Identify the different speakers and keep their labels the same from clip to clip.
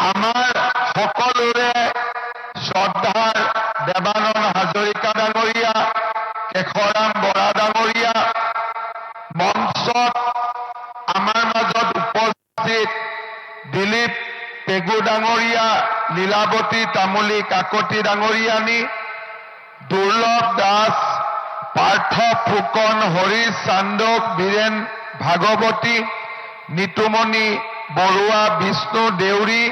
Speaker 1: আমাৰ সকলোৰে শ্ৰদ্ধাৰ দেৱানন্দ হাজৰিকা ডাঙৰীয়া, কেশৰাম বৰা ডাঙৰীয়া, মঞ্চত আমাৰ মাজত উপস্থিত দিলীপ পেগু ডাঙৰীয়া, লীলাৱতী তামুলী কাকতি ডাঙৰীয়ানী, দুৰ্লভ দাস, পাৰ্থ ফুকন, হৰিশ চান্দক, বীৰেন ভাগৱতী, নিতুমণি বৰুৱা, বিষ্ণু দেউৰী,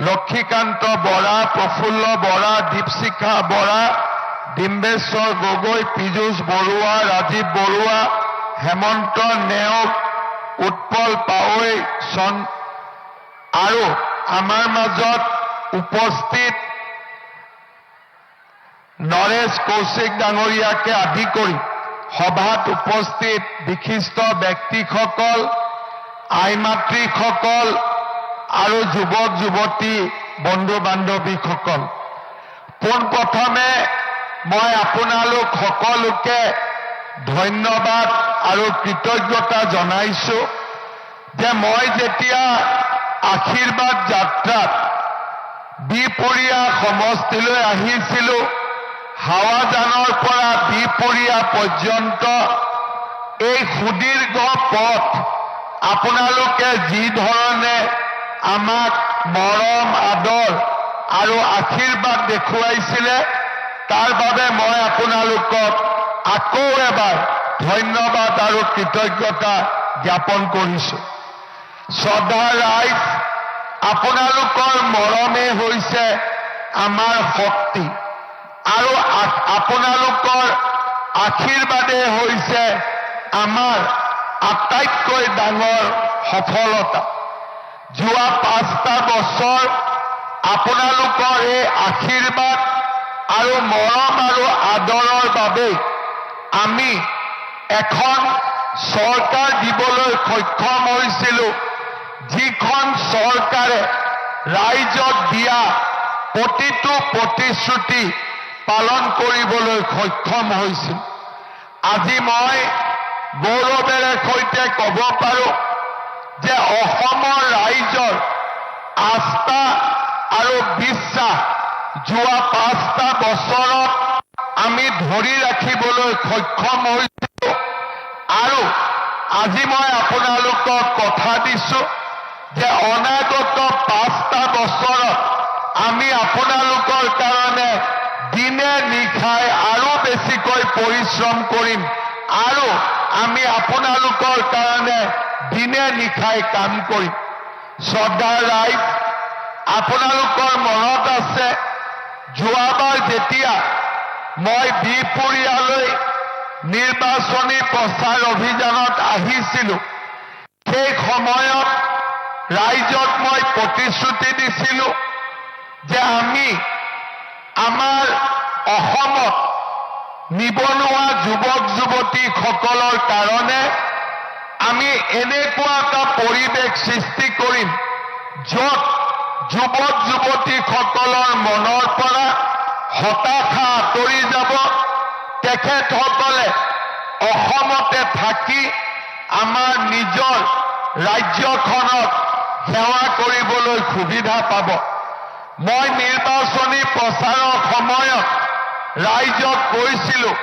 Speaker 1: লক্ষীকান্ত বৰা, প্ৰফুল্ল বৰা, দীপশিখা বৰা, ডিম্বেশ্বৰ গগৈ, পীযুষ বৰুৱা, ৰাজীৱ বৰুৱা, হেমন্ত নেওগ, উৎপল পাৱৈ, আৰু আমাৰ মাজত উপস্থিত নৰেশ কৌশিক ডাঙৰীয়াকে আদি কৰি সভাত উপস্থিত বিশিষ্ট ব্যক্তিসকল, আইমাতৃসকল আৰু যুৱক যুৱতী বন্ধু বান্ধৱীসকল, পোনপ্ৰথমে মই আপোনালোক সকলোকে ধন্যবাদ আৰু কৃতজ্ঞতা জনাইছো যে মই যেতিয়া আশীৰ্বাদ যাত্ৰাত বিপৰীয়া সমষ্টিলৈ আহিছিলোঁ, হাৱাজানৰ পৰা বিপৰীয়া পৰ্যন্ত এই সুদীৰ্ঘ পথ আপোনালোকে যি ধৰণে আমাক মৰম আদৰ আৰু আশীৰ্বাদ দেখুৱাইছিলে, তাৰ বাবে মই আপোনালোকক আকৌ এবাৰ ধন্যবাদ আৰু কৃতজ্ঞতা জ্ঞাপন কৰিছোঁ। শ্ৰদ্ধা ৰাইজ, আপোনালোকৰ মৰমে হৈছে আমাৰ শক্তি আৰু আপোনালোকৰ আশীৰ্বাদে হৈছে আমাৰ আটাইতকৈ ডাঙৰ সফলতা। যোৱা 5টা বছৰ আপোনালোকৰ এই আশীৰ্বাদ আৰু মৰম আৰু আদৰৰ বাবে আমি এখন চৰকাৰ দিবলৈ সক্ষম হৈছিলোঁ, যিখন চৰকাৰে ৰাইজক দিয়া প্ৰতিটো প্ৰতিশ্ৰুতি পালন কৰিবলৈ সক্ষম হৈছিল। আজি মই গৌৰৱেৰে সৈতে ক'ব পাৰোঁ যে অসমৰ ৰাইজৰ আস্থা আৰু বিশ্বাস যোৱা 5টা বছৰত আমি ধৰি ৰাখিবলৈ সক্ষম হৈছোঁ আৰু আজি মই আপোনালোকক কথা দিছোঁ যে অনাগত 5টা বছৰত আমি আপোনালোকৰ কাৰণে দিনে নিশাই আৰু বেছিকৈ পৰিশ্ৰম কৰিম আৰু আমি আপোনালোকৰ কাৰণে দিনে নিশাই কাম কৰিম। শ্ৰদ্ধাৰ ৰাইজ, আপোনালোকৰ মনত আছে যোৱাবাৰ যেতিয়া মই বিহপুৰীয়ালৈ নিৰ্বাচনী প্ৰচাৰ অভিযানত আহিছিলোঁ, সেই সময়ত ৰাইজক মই প্ৰতিশ্ৰুতি দিছিলোঁ যে আমি আমাৰ অসমত নিবনুৱা যুৱক যুৱতীসকলৰ কাৰণে আমি এনেকুৱা এটা পৰিৱেশ সৃষ্টি কৰিম য'ত যুৱক যুৱতীসকলৰ মনৰ পৰা হতাশা আঁতৰি যাব, তেখেতসকলে অসমতে থাকি আমাৰ নিজৰ ৰাজ্যখনত সেৱা কৰিবলৈ সুবিধা পাব। মই নিৰ্বাচনী প্ৰচাৰৰ সময়ত ৰাইজক কৈছিলোঁ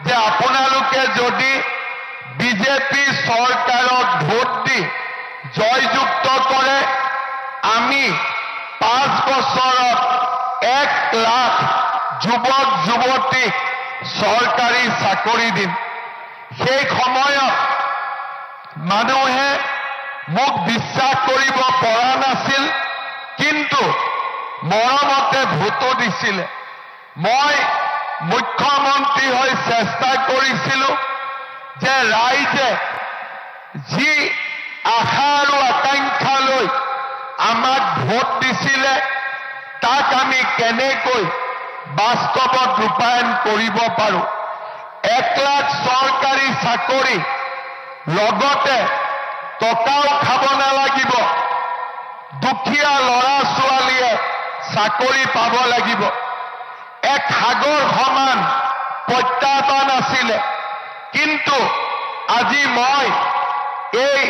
Speaker 1: যে আপোনালোকে যদি বিজেপি চৰকাৰক ভোট দি জয়যুক্ত কৰে, আমি 5 বছৰত 1 লাখ যুৱক যুৱতীক চৰকাৰী চাকৰি দিম। সেই সময়ত মানুহে মোক বিশ্বাস কৰিব পৰা নাছিল, কিন্তু মৰমতে ভোটো দিছিলে। মই মুখ্যমন্ত্ৰী হৈ চেষ্টা কৰিছিলোঁ যে ৰাইজে যি আশা আৰু আকাংক্ষা লৈ আমাক ভোট দিছিলে, তাক আমি কেনেকৈ বাস্তৱত ৰূপায়ণ কৰিব পাৰোঁ। 1 লাখ চৰকাৰী চাকৰি, লগতে টকাও খাব নালাগিব, দুখীয়া ল'ৰা ছোৱালীয়ে চাকৰি পাব লাগিব। এক সাগৰ সমান প্ৰত্যাহ্বান আছিলে, কিন্তু আজি মই এই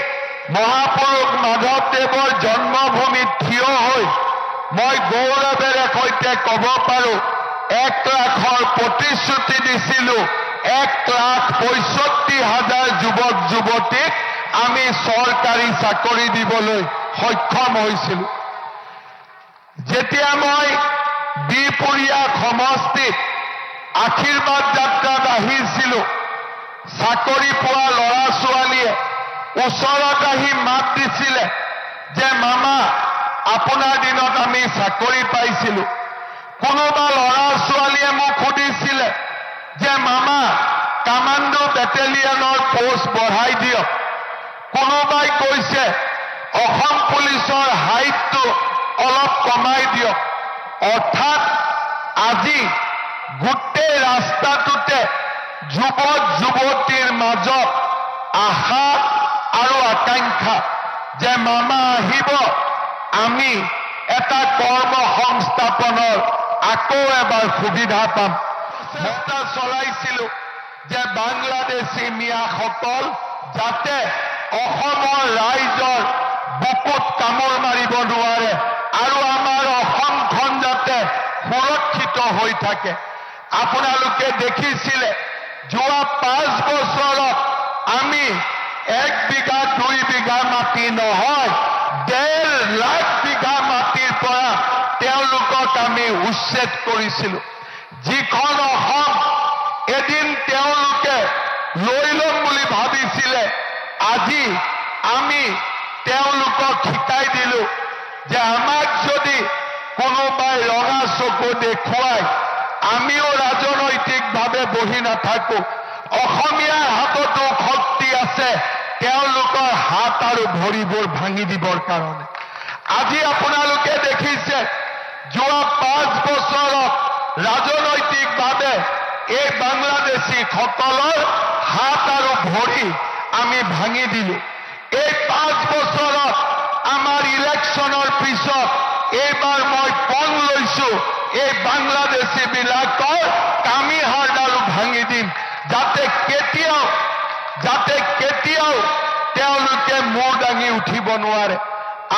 Speaker 1: মহাপুৰুষ মাধৱদেৱৰ জন্মভূমিত থিয় হৈ মই গৌৰৱেৰে সৈতে ক'ব পাৰোঁ 1 লাখৰ প্ৰতিশ্ৰুতি দিছিলোঁ 1,65,000 যুৱক যুৱতীক আমি চৰকাৰী চাকৰি দিবলৈ সক্ষম হৈছিলোঁ। যেতিয়া মই বিপুৰীয়া সমষ্টিত আশীৰ্বাদ যাত্ৰাত আহিছিলোঁ চাকৰি পোৱা ল'ৰা ছোৱালীয়ে ওচৰত আহি মাত দিছিলে যে মামা আপোনাৰ দিনত আমি চাকৰি পাইছিলোঁ। কোনোবা ল'ৰা ছোৱালীয়ে মোক সুধিছিলে যে মামা কামাণ্ডো বেটেলিয়নৰ পোষ্ট বঢ়াই দিয়ক। কোনোবাই কৈছে অসম পুলিচৰ হাইটটো অলপ কমাই দিয়ক। অৰ্থাৎ আজি গোটেই ৰাস্তাটোতে যুৱক যুৱতীৰ মাজত আশা আৰু আকাংক্ষা যে মামা আহিব আমি এটা কৰ্ম সংস্থাপনৰ আকৌ এবাৰ সুবিধা পাম। চেষ্টা চলাইছিলোঁ যে বাংলাদেশী মিয়াসকল যাতে অসমৰ ৰাইজৰ বুকুত কামোৰ মাৰিব নোৱাৰে আৰু আমাৰ অসমখন যাতে সুৰক্ষিত হৈ থাকে। আপোনালোকে দেখিছিলে যোৱা 5 বছৰত আমি 1 বিঘা 2 বিঘা মাটি নহয় 1.5 লাখ বিঘা মাটিৰ পৰা তেওঁলোকক আমি উচ্ছেদ কৰিছিলোঁ। যিখন অসম এদিন তেওঁলোকে লৈ ল'ম বুলি ভাবিছিলে আজি আমি তেওঁলোকক শিকাই দিলোঁ যে আমাক যদি কোনোবাই ৰঙা চকু দেখুৱাই আমিও ৰাজনৈতিকভাৱে বহি নাথাকোঁ। অসমীয়াৰ হাততো শক্তি আছে তেওঁলোকৰ হাত আৰু ভৰিবোৰ ভাঙি দিবৰ কাৰণে। আজি আপোনালোকে দেখিছে যোৱা 5 বছৰত ৰাজনৈতিকভাৱে এই বাংলাদেশীসকলৰ হাত আৰু ভৰি আমি ভাঙি দিলোঁ। এই 5 বছৰত আমাৰ ইলেকশ্যনৰ পিছত এইবাৰ মই পণ লৈছোঁ এই বাংলাদেশীবিলাকৰ কামি হাড়ডালো ভাঙি দিম যাতে কেতিয়াও তেওঁলোকে মূৰ দাঙি উঠিব নোৱাৰে।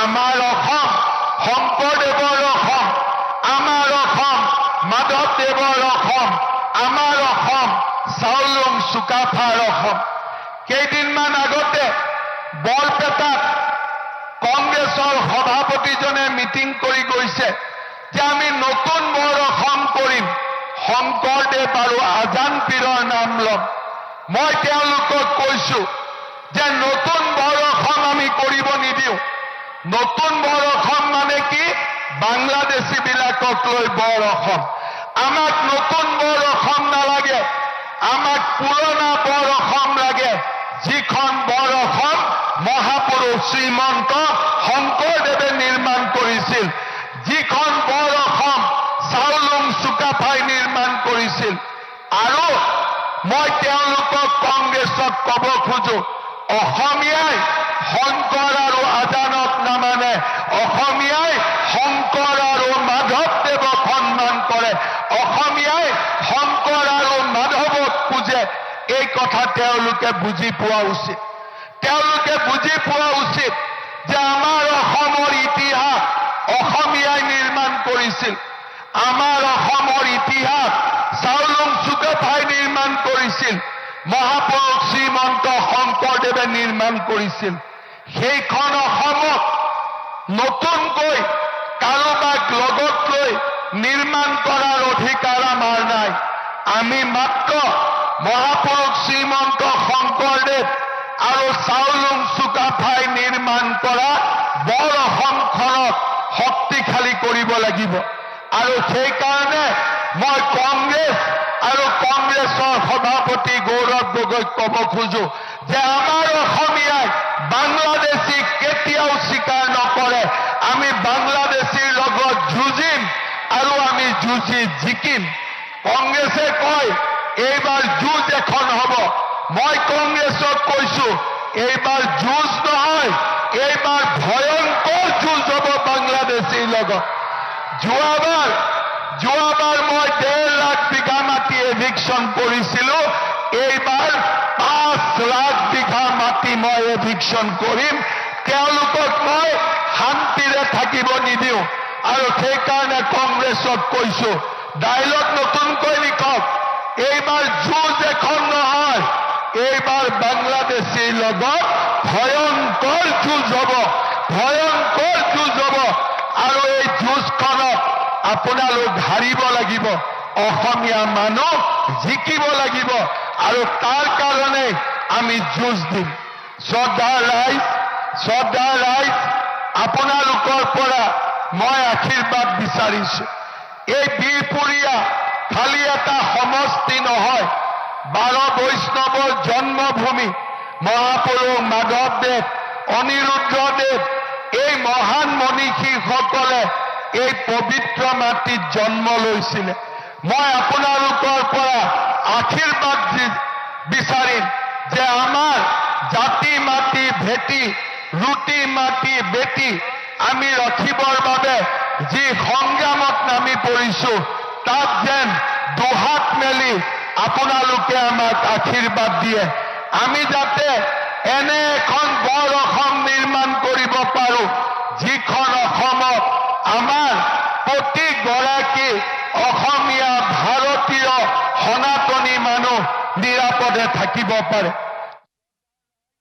Speaker 1: আমাৰ অসম শংকৰদেৱৰ অসম, আমাৰ অসম মাধৱদেৱৰ অসম, আমাৰ অসম চাউলুং চুকাফাৰ অসম। কেইদিনমান আগতে বৰপেটাত কংগ্ৰেছৰ সভাপতিজনে মিটিং কৰি গৈছে যে আমি নতুন বৰ অসম কৰিম, শংকৰদেৱ আৰু আজান পীৰৰ নাম ল'ম। মই তেওঁলোকক কৈছোঁ যে নতুন বৰ অসম আমি কৰিব নিদিওঁ। নতুন বৰ অসম মানে কি? বাংলাদেশীবিলাকক লৈ বৰ অসম। আমাক নতুন বৰ অসম নালাগে, আমাক পুৰণা বৰ অসম লাগে, যিখন বৰ অসম মহাপুৰুষ শ্ৰীমন্ত শংকৰদেৱে নিৰ্মাণ কৰিছিল, যিখন বৰ অসম চাউলুং চুকাফাই নিৰ্মাণ কৰিছিল। আৰু মই তেওঁলোকক কংগ্ৰেছক ক'ব খোজো অসমীয়াই শংকৰ আৰু আজানক নামানে, অসমীয়াই শংকৰ আৰু মাধৱদেৱক সন্মান কৰে, অসমীয়াই শংকৰ আৰু মাধৱক পূজে। এই কথা তেওঁলোকে বুজি পোৱা উচিত। তেওঁলোকে বুজি পোৱা উচিত যে আমাৰ অসমৰ ইতিহাস অসমীয়াই নিৰ্মাণ কৰিছিল। আমাৰ অসমৰ ইতিহাস চাউলুং চুকাফাই নিৰ্মাণ কৰিছিল, মহাপুৰুষ শ্ৰীমন্ত শংকৰদেৱে নিৰ্মাণ কৰিছিল। সেইখন অসমক নতুনকৈ কাৰোবাক লগত লৈ নিৰ্মাণ কৰাৰ অধিকাৰ আমাৰ নাই। আমি মাত্ৰ মহাপুৰুষ শ্ৰীমন্ত শংকৰদেৱ আৰু চাউলুং চুকাফাই নিৰ্মাণ কৰা বৰ অসমখনক শক্তিশালী কৰিব লাগিব। আৰু সেইকাৰণে মই কংগ্ৰেছ আৰু কংগ্ৰেছৰ সভাপতি গৌৰৱ গগৈক ক'ব খোজো যে আমাৰ অসমীয়াই বাংলাদেশীক কেতিয়াও স্বীকাৰ নকৰে। আমি বাংলাদেশীৰ লগত যুঁজিম আৰু আমি যুঁজি জিকিম। কংগ্ৰেছে কয় এইবাৰ যুঁজ এখন হ'ব। মই কংগ্ৰেছক কৈছো এইবাৰ যুঁজ নহয়, এইবাৰ ভয়ংকৰ যুঁজ হ'ব বাংলাদেশীৰ লগত। যোৱাবাৰ মই 1.5 লাখ বিঘা মাটি এভিকশ্যন কৰিছিলোঁ, এইবাৰ 5 লাখ বিঘা মাটি মই এভিকশ্যন কৰিম, তেওঁলোকক মই শান্তিৰে থাকিব নিদিওঁ। আৰু সেইকাৰণে কংগ্ৰেছক কৈছো, ডাইলগ নতুনকৈ লিখক, এইবাৰ যুঁজ এখন নহয়, এইবাৰ বাংলাদেশীৰ লগত ভয়ংকৰ যুঁজ হ'ব, ভয়ংকৰ যুঁজ হ'ব। আৰু এই যুঁজখনত আপোনালোক হাৰিব লাগিব, অসমীয়া মানুহ জিকিব লাগিব, আৰু তাৰ কাৰণে আমি যুঁজ দিম। শ্ৰদ্ধাৰ ৰাইজ, আপোনালোকৰ পৰা মই আশীৰ্বাদ বিচাৰিছো। এই বিহপুৰীয়া খালি এটা সমষ্টি নহয়, 12 বৈষ্ণৱৰ জন্মভূমি, মহাপুৰুষ মাধৱদেৱ, অনিৰুদ্ধদেৱ, এই মহান মনীষীসকলে এই পবিত্ৰ মাটিত জন্ম লৈছিলে। মই আপোনালোকৰ পৰা আশীৰ্বাদ বিচাৰিম যে আমাৰ জাতি মাটি ভেটি, ৰুটি মাটি বেটি আমি ৰখিবৰ বাবে যি সংগ্ৰামত নামি পৰিছো, তাত যেন দুহাত মেলি আপোনালোকে আমাক আশীৰ্বাদ দিয়ে। আমি যাতে এনে এখন বৰ অসম নিৰ্মাণ কৰিব পাৰো, যিখন অসমত আমাৰ প্ৰতিগৰাকী অসমীয়া ভাৰতীয় সনাতনী মানুহ নিৰাপদে থাকিব পাৰে।